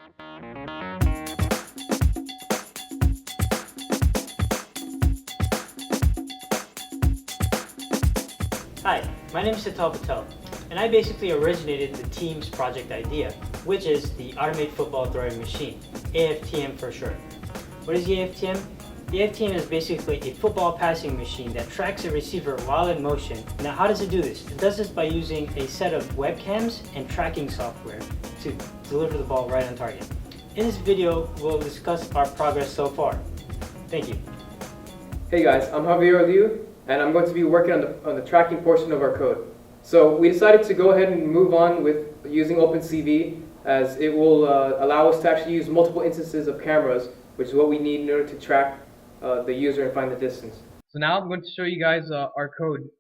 Hi, my name is Sital Patel, and I basically originated the team's project idea, which is the Automated Football Throwing Machine, AFTM for short. What is the AFTM? The AFTM is basically a football passing machine that tracks a receiver while in motion. Now how does it do this? It does this by using a set of webcams and tracking software to deliver the ball right on target. In this video, we'll discuss our progress so far. Thank you. Hey guys, I'm Javier Liu, and I'm going to be working on the tracking portion of our code. So we decided to go ahead and move on with using OpenCV, as it will allow us to actually use multiple instances of cameras, which is what we need in order to track the user and find the distance. So now I'm going to show you guys our code.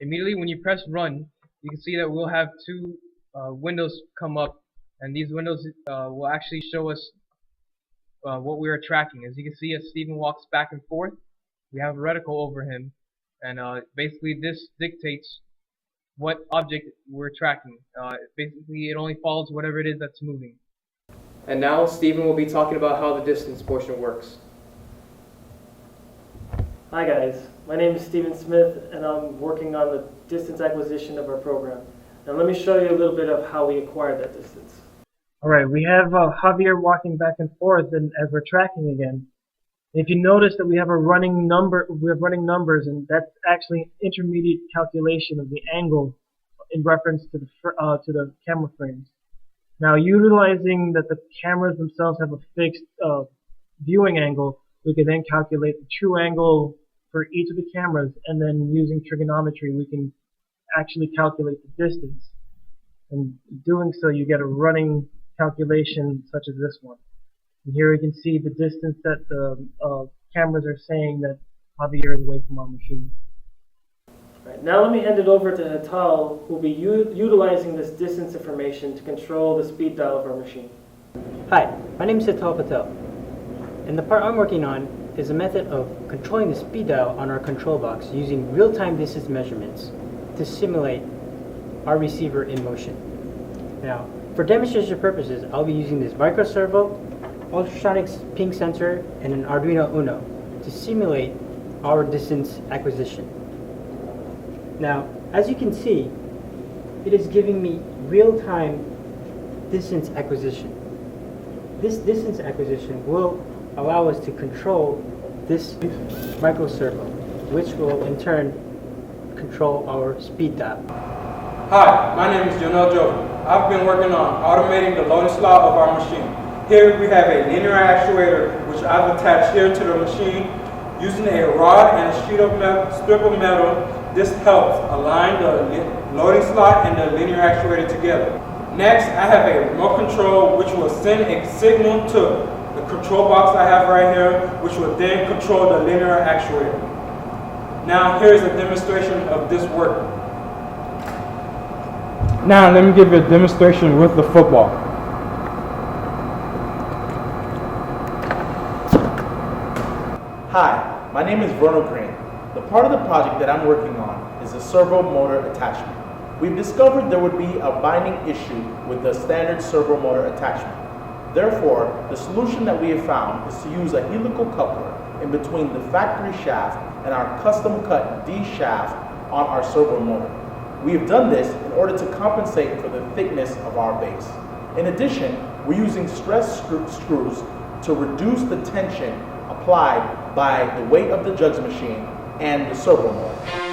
Immediately when you press run, you can see that we'll have two windows come up, and these windows will actually show us what we are tracking. As you can see, as Steven walks back and forth, we have a reticle over him, and basically this dictates what object we're tracking. Basically it only follows whatever it is that's moving. And now Steven will be talking about how the distance portion works. Hi guys, my name is Steven Smith, and I'm working on the distance acquisition of our program. Now let me show you a little bit of how we acquired that distance. Alright, we have Javier walking back and forth and as we're tracking again. If you notice that we have running numbers, and that's actually intermediate calculation of the angle in reference to the camera frames. Now, utilizing that the cameras themselves have a fixed viewing angle, we can then calculate the true angle for each of the cameras, and then using trigonometry, we can actually calculate the distance. And doing so, you get a running calculation such as this one. And here you can see the distance that the cameras are saying that Javier is away from our machine. Right, now let me hand it over to Hital, who will be utilizing this distance information to control the speed dial of our machine. Hi, my name is Sital Patel, and the part I'm working on is a method of controlling the speed dial on our control box using real-time distance measurements to simulate our receiver in motion. Now, for demonstration purposes, I'll be using this microservo, ultrasonic ping sensor, and an Arduino Uno to simulate our distance acquisition. Now, as you can see, it is giving me real-time distance acquisition. This distance acquisition will allow us to control this microservo, which will in turn control our speed dial. Hi, my name is Jonel Jovi. I've been working on automating the loading slot of our machine. Here we have a linear actuator which I've attached here to the machine. Using a rod and a strip of metal, this helps align the loading slot and the linear actuator together. Next, I have a remote control which will send a signal to the control box I have right here, which will then control the linear actuator. Now here's a demonstration of this working. Now let me give you a demonstration with the football. Hi, my name is Verno Green. The part of the project that I'm working on is the servo motor attachment. We've discovered there would be a binding issue with the standard servo motor attachment. Therefore, the solution that we have found is to use a helical coupler in between the factory shaft and our custom cut D shaft on our servo motor. We have done this in order to compensate for the thickness of our base. In addition, we're using stress screws to reduce the tension applied by the weight of the jugs machine and the servo motor.